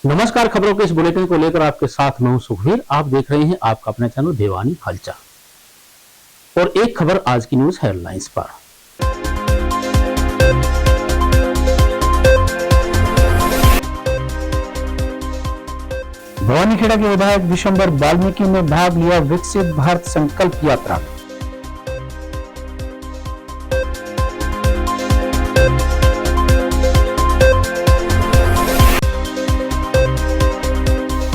नमस्कार। खबरों के इस बुलेटिन को लेकर आपके साथ मैं हूं सुखवीर। आप देख रहे हैं आपका अपना चैनल देवानी हलचल। और एक खबर आज की न्यूज हेडलाइंस पर। भवानीखेड़ा के विधायक विशंबर वाल्मीकि ने भाग लिया विकसित भारत संकल्प यात्रा।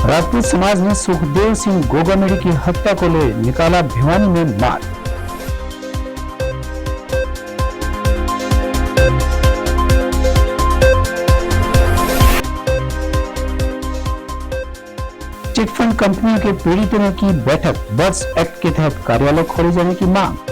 राजपूत समाज ने सुखदेव सिंह गोगामेड़ी की हत्या को ले निकाला भिवानी में मार्च। चिटफंड कंपनियों के पीड़ितों ने की बैठक, बर्ड्स एक्ट के तहत कार्यालय खोले जाने की मांग।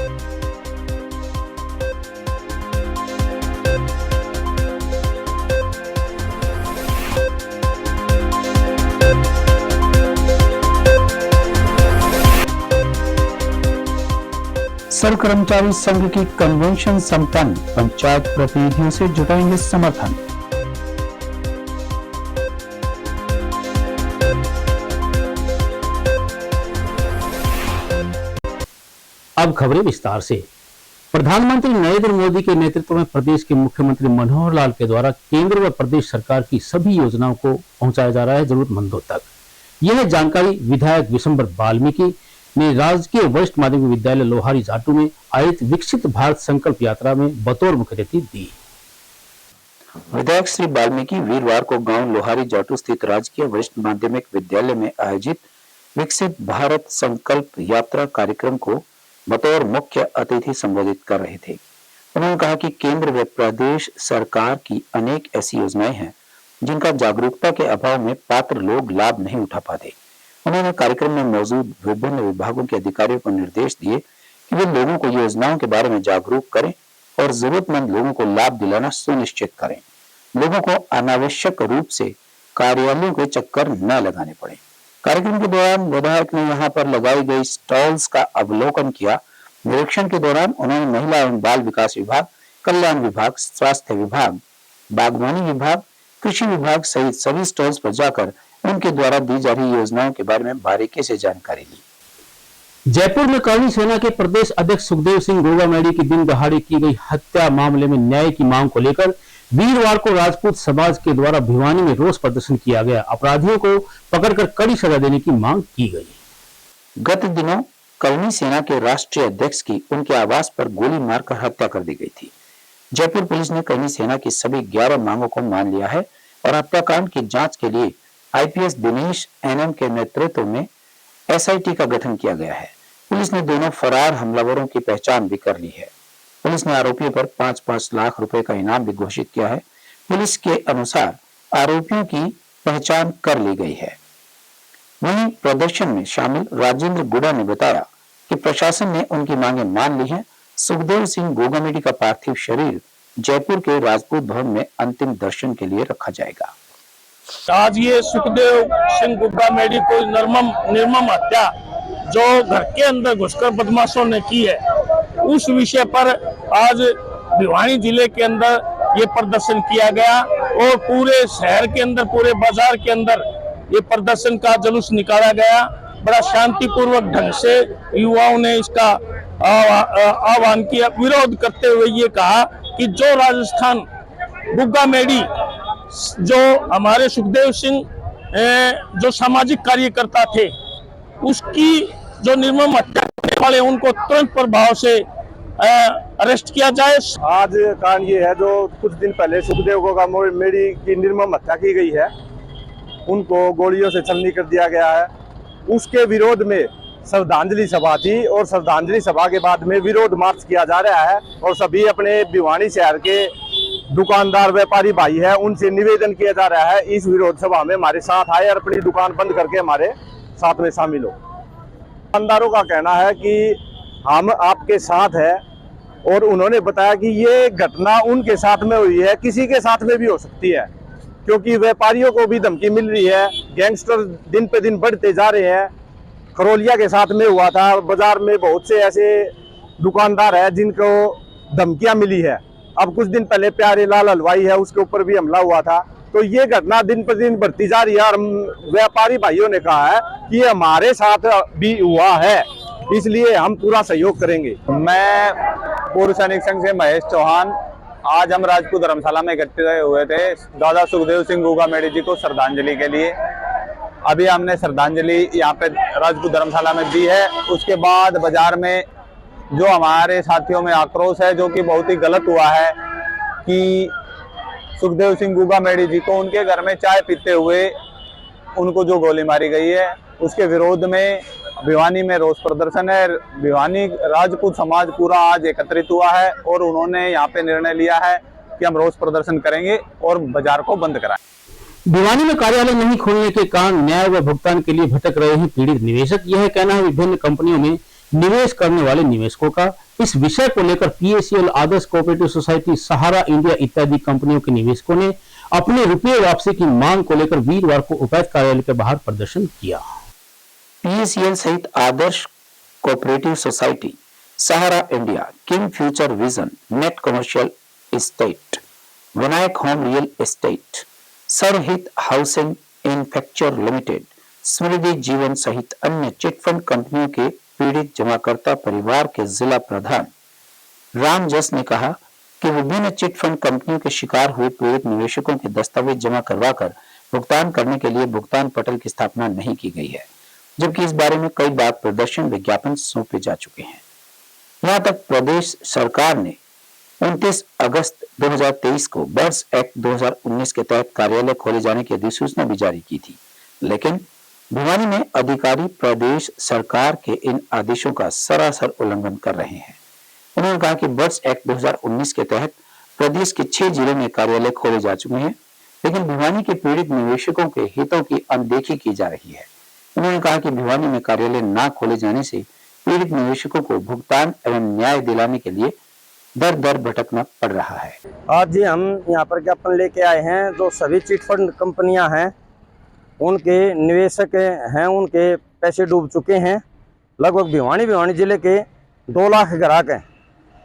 सर्व कर्मचारी संघ की कन्वेंशन संपन्न, पंचायत प्रतिनिधियों से जुटाएंगे समर्थन। अब खबरें विस्तार से। प्रधानमंत्री नरेंद्र मोदी के नेतृत्व में प्रदेश के मुख्यमंत्री मनोहर लाल के द्वारा केंद्र व प्रदेश सरकार की सभी योजनाओं को पहुंचाया जा रहा है जरूरतमंदों तक। यह जानकारी विधायक विशंबर वाल्मीकि ने राजकीय वरिष्ठ माध्यमिक विद्यालय लोहारी जाटू में आयोजित विकसित भारत संकल्प यात्रा में बतौर मुख्य अतिथि दी। विधायक श्री वाल्मीकि वीरवार को गांव लोहारी जाटू स्थित राजकीय वरिष्ठ माध्यमिक विद्यालय में आयोजित विकसित भारत संकल्प यात्रा कार्यक्रम को बतौर मुख्य अतिथि संबोधित कर रहे थे। उन्होंने कहा कि केंद्र व प्रदेश सरकार की अनेक ऐसी योजनाएं हैं जिनका जागरूकता के अभाव में पात्र लोग लाभ नहीं उठा पाते। उन्होंने कार्यक्रम में मौजूद विभिन्न विभागों के अधिकारियों को निर्देश दिए कि वे लोगों को योजनाओं के बारे में जागरूक करें और जरूरतमंद लोगों को लाभ दिलाना सुनिश्चित करें। लोगों को अनावश्यक रूप से कार्यालयों के चक्कर न लगाने पड़े। कार्यक्रम के दौरान विधायक ने यहाँ पर लगाई गई स्टॉल्स का अवलोकन किया। निरीक्षण के दौरान उन्होंने महिला एवं बाल विकास विभाग, कल्याण विभाग, स्वास्थ्य विभाग, बागवानी विभाग, कृषि विभाग सहित सभी स्टॉल्स पर जाकर उनके द्वारा दी जा रही योजनाओं के बारे में बारीकी से जानकारी ली। जयपुर में करणी सेना के प्रदेश अध्यक्ष सुखदेव सिंह गोगामेड़ी की दिन दहाड़े की गई हत्या मामले में न्याय की मांग को लेकर वीरवार को राजपूत समाज के द्वारा भिवानी में रोष प्रदर्शन किया गया। अपराधियों को पकड़कर कड़ी सजा देने की मांग की गई। गत दिनों करणी सेना के राष्ट्रीय अध्यक्ष की उनके आवास पर गोली मारकर हत्या कर दी गई थी। जयपुर पुलिस ने करणी सेना की सभी 11 मांगों को मान लिया है और हत्याकांड की जांच के लिए आईपीएस दिनेश एनएम के नेतृत्व में एसआईटी का गठन किया गया है। पुलिस ने दोनों फरार हमलावरों की पहचान भी कर ली है। पुलिस ने आरोपियों पर 5-5 लाख रुपए का इनाम भी घोषित किया है। पुलिस के अनुसार आरोपियों की पहचान कर ली गई है। वहीं प्रदर्शन में शामिल राजेंद्र गुड़ा ने बताया कि प्रशासन ने उनकी मांगे मान ली हैं। सुखदेव सिंह गोगामेड़ी का पार्थिव शरीर जयपुर के राजपूत भवन में अंतिम दर्शन के लिए रखा जाएगा। आज ये सुखदेव सिंह गोगामेड़ी को निर्मम हत्या जो घर के अंदर घुसकर बदमाशों ने की है, उस विषय पर आज भिवानी जिले के अंदर ये प्रदर्शन किया गया और पूरे शहर के अंदर, पूरे बाजार के अंदर ये प्रदर्शन का जुलूस निकाला गया। बड़ा शांतिपूर्वक ढंग से युवाओं ने इसका आह्वान किया। विरोध करते हुए ये कहा कि जो राजस्थान गोगामेड़ी, जो हमारे सुखदेव सिंह जो सामाजिक कार्यकर्ता थे, उसकी जो निर्मम हत्या करने वाले उनको तुरंत प्रभाव से अरेस्ट किया जाए। आज कांड ये है जो कुछ दिन पहले सुखदेव गोगामेड़ी की निर्मम हत्या की गई है, उनको गोलियों से छलनी कर दिया गया है। उसके विरोध में श्रद्धांजलि सभा थी और श्रद्धांजलि सभा के बाद में विरोध मार्च किया जा रहा है और सभी अपने भिवानी शहर के दुकानदार व्यापारी भाई है उनसे निवेदन किया जा रहा है इस विरोध सभा में हमारे साथ आए और अपनी दुकान बंद करके हमारे साथ में शामिल हो। दुकानदारों का कहना है कि हम आपके साथ है और उन्होंने बताया कि ये घटना उनके साथ में हुई है, किसी के साथ में भी हो सकती है, क्योंकि व्यापारियों को भी धमकी मिल रही है। गैंगस्टर दिन पे दिन बढ़ते जा रहे हैं। खरोलिया के साथ में हुआ था, बाजार में बहुत से ऐसे दुकानदार हैं जिनको धमकियां मिली है। अब कुछ दिन पहले प्यारे लाल हलवाई है, उसके ऊपर भी हमला हुआ था। तो ये घटना दिन पर दिन बढ़ती जा रही है और व्यापारी भाइयों ने कहा है कि ये हमारे साथ भी हुआ है, इसलिए हम पूरा सहयोग करेंगे। मैं पूर्व सैनिक संघ से महेश चौहान। आज हम राजपूत धर्मशाला में इकट्ठे हुए थे दादा सुखदेव सिंह गूगामेडी जी को श्रद्धांजलि के लिए। अभी हमने श्रद्धांजलि यहाँ पे राजपूत धर्मशाला में दी है। उसके बाद बाजार में जो हमारे साथियों में आक्रोश है, जो कि बहुत ही गलत हुआ है कि सुखदेव सिंह गूगामेडी जी को उनके घर में चाय पीते हुए उनको जो गोली मारी गई है, उसके विरोध में भिवानी में रोष प्रदर्शन है। भिवानी राजपूत समाज पूरा आज एकत्रित हुआ है और उन्होंने यहाँ पे निर्णय लिया है कि हम रोष प्रदर्शन करेंगे और बाजार को बंद कराएंगे। भिवानी में कार्यालय नहीं खोलने के कारण न्याय व भुगतान के लिए भटक रहे हैं पीड़ित निवेशक। यह कहना है विभिन्न कंपनियों में निवेश करने वाले निवेशकों का। इस विषय को लेकर PACL, आदर्श कोऑपरेटिव सोसाइटी, सहारा इंडिया इत्यादि कंपनियों के निवेशकों ने अपने रुपये वापसी की मांग को लेकर वीरवार को उपायुक्त कार्यालय के बाहर प्रदर्शन किया। PACL सहित Adarsh cooperative society, Sahara India, king future vision, net commercial estate, Vinayak home real estate, सरहित housing infrastructure limited, Smriti Jeevan सहित अन्य चिटफंड कंपनियों के पीड़ित जमाकर्ता परिवार के जिला प्रधान राम जस ने कहा कि विभिन्न चिटफंड कंपनियों के शिकार हुए पीड़ित निवेशकों के दस्तावेज जमा करवाकर भुगतान करने के लिए भुगतान पटल की स्थापना नहीं की गई है, जबकि इस बारे में कई बार प्रदर्शन विज्ञापन सौंपे जा चुके हैं। यहां तक प्रदेश सरकार ने 29 अगस्त 2023 को बर्ड्स एक्ट 2019 के तहत कार्यालय खोले जाने की अधिसूचना भी जारी की थी, लेकिन भिवानी में अधिकारी प्रदेश सरकार के इन आदेशों का सरासर उल्लंघन कर रहे हैं। उन्होंने कहा कि बर्ड्स एक्ट 2019 के तहत प्रदेश के 6 जिलों में कार्यालय खोले जा चुके हैं, लेकिन भिवानी के पीड़ित निवेशकों के हितों की अनदेखी की जा रही है। उन्होंने कहा कि भिवानी में कार्यालय न खोले जाने से पीड़ित निवेशकों को भुगतान एवं न्याय दिलाने के लिए दर दर भटकना पड़ रहा है। आज जी हम यहाँ पर ज्ञापन लेके आए हैं। जो सभी चिटफंड कंपनियां हैं, उनके निवेशक हैं, उनके पैसे डूब चुके हैं। लगभग भिवानी जिले के 2 लाख ग्राहक हैं,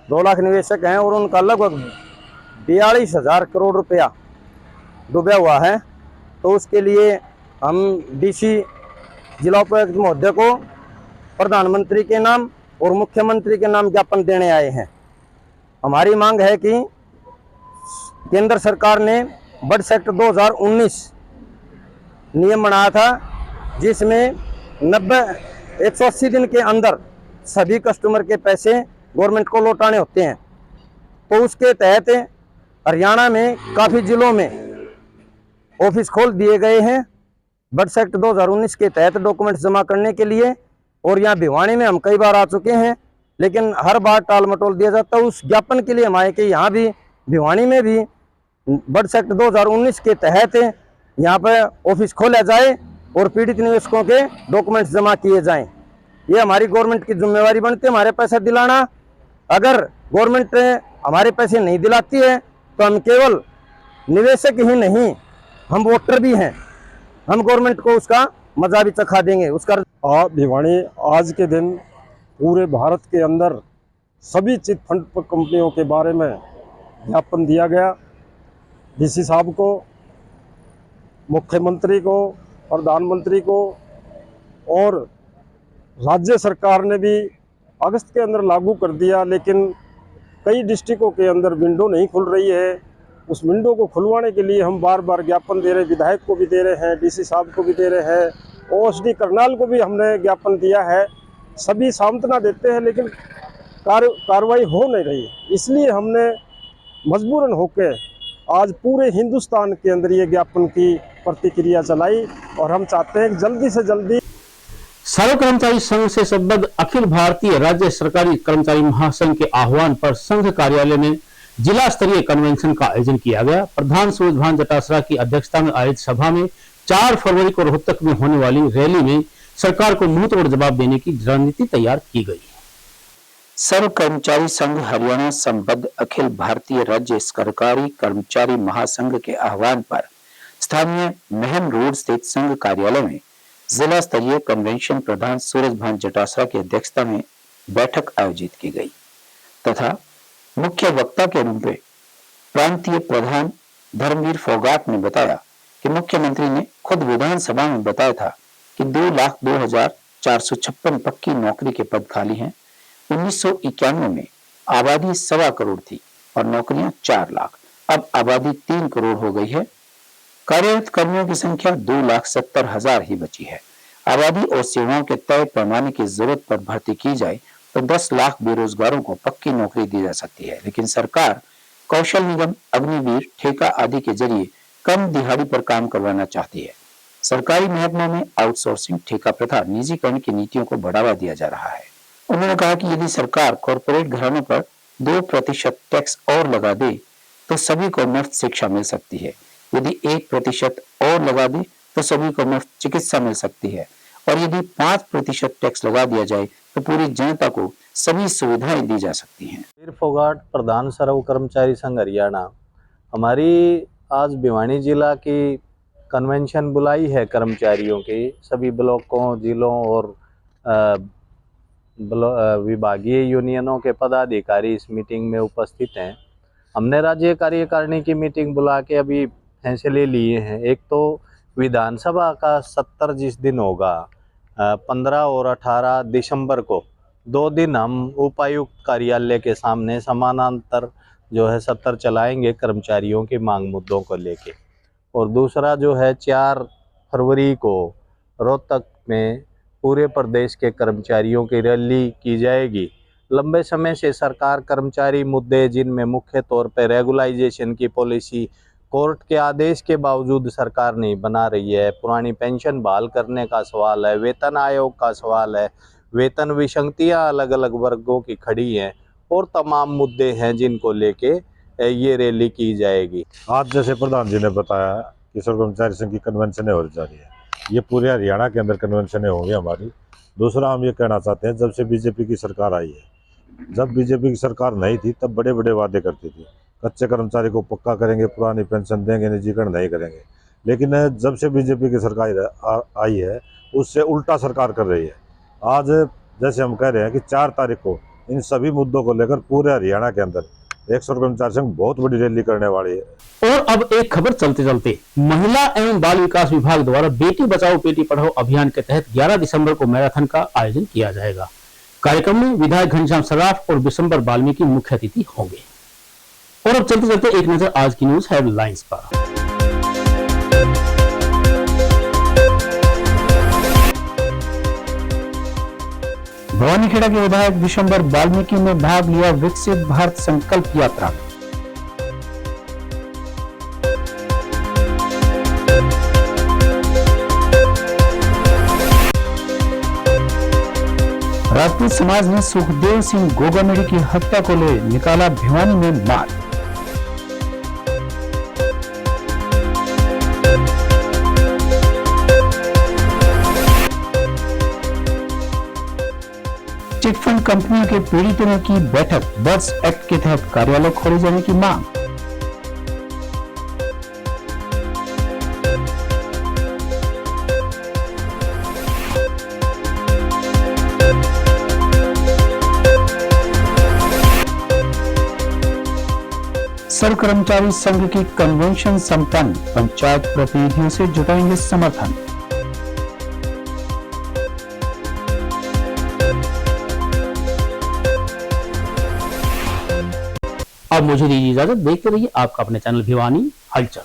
2 लाख निवेशक हैं और उनका लगभग 42,000 करोड़ रुपया डूबा हुआ है। तो उसके लिए हम DC जिला उपायुक्त महोदय को प्रधानमंत्री के नाम और मुख्यमंत्री के नाम ज्ञापन देने आए हैं। हमारी मांग है कि केंद्र सरकार ने बर्ड्स एक्ट 2019 नियम बनाया था, जिसमें 180 दिन के अंदर सभी कस्टमर के पैसे गवर्नमेंट को लौटाने होते हैं। तो उसके तहत हरियाणा में काफ़ी जिलों में ऑफिस खोल दिए गए हैं बर्ड्स एक्ट 2019 के तहत डॉक्यूमेंट्स जमा करने के लिए। और यहाँ भिवानी में हम कई बार आ चुके हैं, लेकिन हर बार टाल मटोल दिया जाता है। उस ज्ञापन के लिए हम आए कि यहाँ भी भिवानी में भी बर्ड्स एक्ट 2019 के तहत यहाँ पर ऑफिस खोला जाए और पीड़ित निवेशकों के डॉक्यूमेंट्स जमा किए जाएं। ये हमारी गवर्नमेंट की जिम्मेवारी बनती है हमारे पैसे दिलाना। अगर गवर्नमेंट हमारे पैसे नहीं दिलाती है तो हम केवल निवेशक ही नहीं, हम वोटर भी हैं, हम गवर्नमेंट को उसका मजा भी चखा देंगे। उसका भिवानी आज के दिन पूरे भारत के अंदर सभी चिटफंड कंपनियों के बारे में ज्ञापन दिया गया। DC साहब को, मुख्यमंत्री को, प्रधानमंत्री को, और राज्य सरकार ने भी अगस्त के अंदर लागू कर दिया, लेकिन कई डिस्ट्रिक्टों के अंदर विंडो नहीं खुल रही है। उस विंडो को खुलवाने के लिए हम बार बार ज्ञापन दे रहे हैं, विधायक को भी दे रहे हैं, DC साहब को भी दे रहे हैं, OSD करनाल को भी हमने ज्ञापन दिया है। सभी सांत्वना देते हैं, लेकिन कार्रवाई हो नहीं रही। इसलिए हमने मजबूरन होकर आज पूरे हिंदुस्तान के अंदर ये ज्ञापन की प्रतिक्रिया चलाई और हम चाहते हैं कि जल्दी से जल्दी सर्व कर्मचारी संघ से संबद्ध अखिल भारतीय राज्य सरकारी कर्मचारी महासंघ के आह्वान पर संघ कार्यालय में जिला स्तरीय कन्वेंशन का आयोजन किया गया। प्रधान सूरज भान जटासरा की अध्यक्षता में आयोजित सभा में 4 फरवरी को रोहतक में होने वाली रैली में सरकार को मुंह तोड़ जवाब देने की रणनीति तैयार की गई। सर्व कर्मचारी संघ हरियाणा संबद्ध अखिल भारतीय राज्य सरकारी कर्मचारी महासंघ के आह्वान पर स्थानीय महम रोड स्थित संघ कार्यालय में जिला स्तरीय कन्वेंशन प्रधान सूरज भान जटासरा की अध्यक्षता में बैठक आयोजित की गई तथा मुख्य वक्ता के रूप में प्रांतीय प्रधान धर्मवीर फोगाट ने बताया कि मुख्यमंत्री ने खुद विधानसभा में बताया था कि 2,02,456 पक्की नौकरी के पद खाली हैं। 1991 में आबादी 1.25 करोड़ थी और नौकरियां 4 लाख। अब आबादी 3 करोड़ हो गई है। कार्यरत कर्मियों की संख्या 2,70,000 ही बची है। आबादी और सेवाओं के तय पैमाने की जरूरत पर भर्ती की जाए तो 10 लाख बेरोजगारों को पक्की नौकरी दी जा सकती है, लेकिन सरकार कौशल निगम, अग्निवीर, ठेका आदि के जरिए कम दिहाड़ी पर काम करवाना चाहती है। सरकारी महकमों में आउटसोर्सिंग, ठेका प्रथा, निजीकरण की नीतियों को बढ़ावा दिया जा रहा है। उन्होंने कहा कि यदि सरकार कॉरपोरेट घरानों पर 2% टैक्स और लगा दे तो सभी को मुफ्त शिक्षा मिल सकती है। यदि 1% और लगा दे तो सभी को मुफ्त चिकित्सा मिल सकती है, और यदि 5% टैक्स लगा दिया जाए तो पूरी जनता को सभी सुविधाएं दी जा सकती हैं। वीर फोगाट, प्रधान सर्व कर्मचारी संघ हरियाणा। हमारी आज भिवानी जिला की कन्वेंशन बुलाई है कर्मचारियों की, सभी ब्लॉकों, जिलों और विभागीय यूनियनों के पदाधिकारी इस मीटिंग में उपस्थित हैं। हमने राज्य कार्यकारिणी की मीटिंग बुला के अभी फैसले लिए हैं। एक तो विधानसभा का 70 जिस दिन होगा, 15 और 18 दिसंबर को 2 दिन हम उपायुक्त कार्यालय के सामने समानांतर जो है 70 चलाएंगे कर्मचारियों की मांग मुद्दों को लेके। और दूसरा जो है 4 फरवरी को रोहतक में पूरे प्रदेश के कर्मचारियों की रैली की जाएगी। लंबे समय से सरकार कर्मचारी मुद्दे, जिनमें मुख्य तौर पर रेगुलाइजेशन की पॉलिसी कोर्ट के आदेश के बावजूद सरकार नहीं बना रही है, पुरानी पेंशन बहाल करने का सवाल है, वेतन आयोग का सवाल है, वेतन विसंगतियां अलग अलग वर्गों की खड़ी हैं, और तमाम मुद्दे हैं जिनको लेके ये रैली की जाएगी। आज जैसे प्रधान जी ने बताया कि सर्व कर्मचारी संघ की कन्वेंशन हो जा रही है, ये पूरे हरियाणा के अंदर कन्वेंशन होंगी हमारी। दूसरा हम ये कहना चाहते हैं, जब से बीजेपी की सरकार आई है, जब बीजेपी की सरकार नहीं थी तब बड़े बड़े वादे करती थी, कच्चे कर्मचारी को पक्का करेंगे, पुरानी पेंशन देंगे, निजीकरण नहीं करेंगे। लेकिन जब से बीजेपी की सरकार आई है उससे उल्टा सरकार कर रही है। आज जैसे हम कह रहे हैं कि 4 तारीख को इन सभी मुद्दों को लेकर पूरे हरियाणा के अंदर एक सर्व कर्मचारी संघ बहुत बड़ी रैली करने वाली है। और अब एक खबर चलते चलते, महिला एवं बाल विकास विभाग द्वारा बेटी बचाओ बेटी पढ़ाओ अभियान के तहत 11 दिसंबर को मैराथन का आयोजन किया जाएगा। कार्यक्रम में विधायक घनश्याम सर्राफ और बिशंबर वाल्मीकि मुख्य अतिथि होंगे। और अब चलते चलते एक नजर आज की न्यूज हेडलाइंस पर। भवानीखेड़ा के विधायक बिशंबर वाल्मीकि ने भाग लिया विकसित भारत संकल्प यात्रा में। राजपूत समाज ने सुखदेव सिंह गोगामेड़ी की हत्या को ले निकाला भिवानी में मार्च। चिटफंड कंपनियों के पीड़ितों की बैठक, बर्ड्स एक्ट के तहत कार्यालय खोले जाने की मांग। सर्व कर्मचारी संघ की कन्वेंशन संपन्न, पंचायत प्रतिनिधियों से जुटाएंगे समर्थन। अब मुझे दीजिए इजाजत, देखते रहिए आपका अपने चैनल भिवानी हलचल।